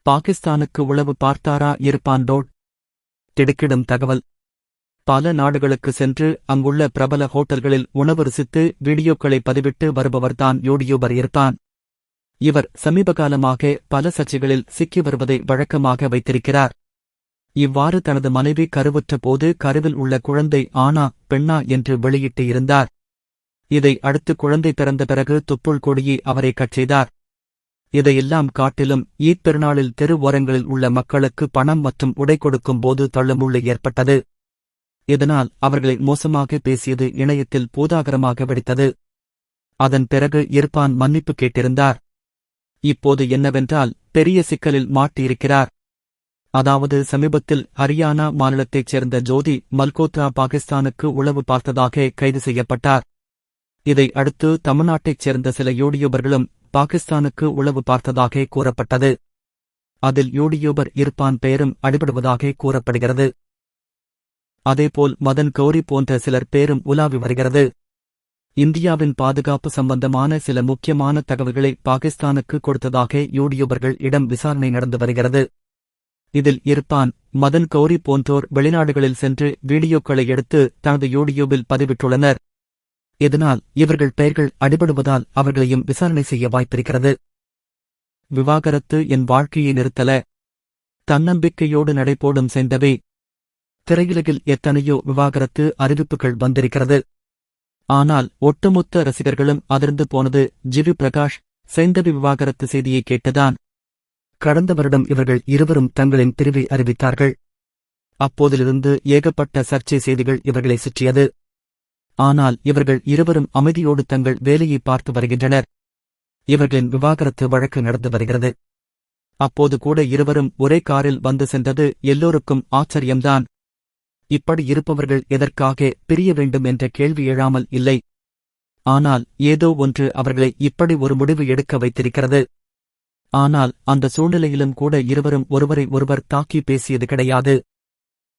பாகிஸ்தானுக்கு உளவு பார்த்தாரா இர்பான் டோட்? திடுக்கிடும் தகவல். பல நாடுகளுக்கு சென்று அங்குள்ள பிரபல ஹோட்டல்களில் உணவு ருசித்து வீடியோக்களை பதிவிட்டு வருபவர்தான் யூடியூபர் இர்பான். இவர் சமீபகாலமாக பல சர்ச்சைகளில் சிக்கி வருவதை வழக்கமாக வைத்திருக்கிறார். இவ்வாறு தனது மனைவி கருவுற்ற போது கருவில் உள்ள குழந்தை ஆணா பெண்ணா என்று வெளியிட்டு இருந்தார். இதை அடுத்து குழந்தை பிறந்த பிறகு தொப்புள் கொடியே அவரை கட்செய்தார். இதையெல்லாம் காட்டிலும் ஈத் பெருநாளில் தெரு ஓரங்களில் உள்ள மக்களுக்கு பணம் மற்றும் உடை கொடுக்கும் போது தள்ளுமுள்ளு ஏற்பட்டது. இதனால் அவர்களை மோசமாக பேசியது இணையத்தில் பூதாகரமாக வெடித்தது. அதன் பிறகு இர்பான் மன்னிப்பு கேட்டிருந்தார். இப்போது என்னவென்றால் பெரிய சிக்கலில் மாட்டியிருக்கிறார். அதாவது சமீபத்தில் ஹரியானா மாநிலத்தைச் சேர்ந்த ஜோதி மல்கோத்ரா பாகிஸ்தானுக்கு உளவு பார்த்ததாக கைது செய்யப்பட்டார். இதை அடுத்து தமிழ்நாட்டைச் சேர்ந்த சில யூடியூபர்களும் பாகிஸ்தானுக்கு உளவு பார்த்ததாக கூறப்பட்டது. அதில் யூடியூபர் இர்பான் பெயரும் அடிபடுவதாக கூறப்படுகிறது. அதேபோல் மதன் கௌரி போன்ற சிலர் பேரும் உலாவி வருகிறது. இந்தியாவின் பாதுகாப்பு சம்பந்தமான சில முக்கியமான தகவல்களை பாகிஸ்தானுக்கு கொடுத்ததாக யூடியூபர்கள் இடம் விசாரணை நடந்து வருகிறது. இதில் இர்பான், மதன் கௌரி போன்றோர் வெளிநாடுகளில் சென்று வீடியோக்களை எடுத்து தனது யூடியூபில் பதிவிட்டுள்ளனர். இதனால் இவர்கள் பெயர்கள் அடிபடுவதால் அவர்களையும் விசாரணை செய்ய வாய்ப்பிருக்கிறது. விவாகரத்து என் வாழ்க்கையை நிறுத்தல. தன்னம்பிக்கையோடு நடைபோடும் சைந்தவி. திரையுலகில் எத்தனையோ விவாகரத்து அறிவிப்புகள் வந்திருக்கிறது. ஆனால் ஒட்டுமொத்த ரசிகர்களும் அதிர்ந்து போனது ஜிவி பிரகாஷ் சைந்தவி விவாகரத்து செய்தியை கேட்டுதான். கடந்த வருடம் இவர்கள் இருவரும் தங்களின் பிரிவை அறிவித்தார்கள். அப்போதிலிருந்து ஏகப்பட்ட சர்ச்சை செய்திகள் இவர்களை சுற்றியது. ஆனால் இவர்கள் இருவரும் அமைதியோடு தங்கள் வேலையை பார்த்து வருகின்றனர். இவர்களின் விவாகரத்து வழக்கு நடந்து வருகிறது. அப்போது கூட இருவரும் ஒரே காரில் வந்து சென்றது எல்லோருக்கும் ஆச்சரியம்தான். இப்படி இருப்பவர்கள் எதற்காக பிரிய வேண்டும் என்ற கேள்வி எழாமல் இல்லை. ஆனால் ஏதோ ஒன்று அவர்களை இப்படி ஒரு முடிவு எடுக்க வைத்திருக்கிறது. ஆனால் அந்த சூழ்நிலையிலும் கூட இருவரும் ஒருவரை ஒருவர் தாக்கி பேசியது கிடையாது.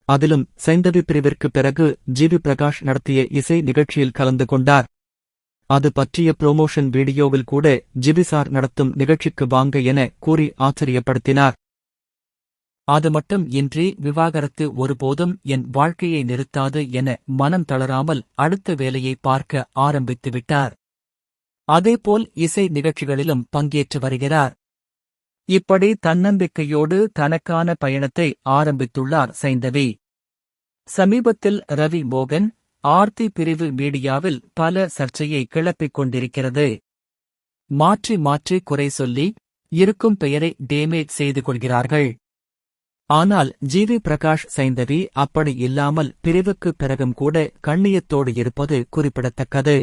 அதிலும் சைந்தவி பிரிவிற்கு பிறகு ஜிவி பிரகாஷ் நடத்திய இசை நிகழ்ச்சியில் கலந்து கொண்டார். அது பற்றிய புரோமோஷன் வீடியோவில் கூட ஜிவிசார் நடத்தும் நிகழ்ச்சிக்கு வாங்க என கூறி ஆச்சரியப்படுத்தினார். அது மட்டும் இன்றி விவாகரத்து ஒருபோதும் என் வாழ்க்கையை நிறுத்தாது என மனம் தளராமல் அடுத்த வேலையை பார்க்க ஆரம்பித்துவிட்டார். அதேபோல் இசை நிகழ்ச்சிகளிலும் பங்கேற்று வருகிறார். இப்படி தன்னம்பிக்கையோடு தனக்கான பயணத்தை ஆரம்பித்துள்ளார் சைந்தவி. சமீபத்தில் ரவி மோகன், ஆர்த்தி பிரிவு மீடியாவில் பல சர்ச்சையை கிளப்பிக் கொண்டிருக்கிறது. மாற்றி மாற்றி குறை சொல்லி இருக்கும் பெயரை டேமேஜ் செய்து கொள்கிறார்கள். ஆனால் ஜிவி பிரகாஷ் சைந்தவி அப்படி இல்லாமல் பிரிவுக்கு பிறகும் கூட கண்ணியத்தோடு இருப்பது குறிப்பிடத்தக்கது.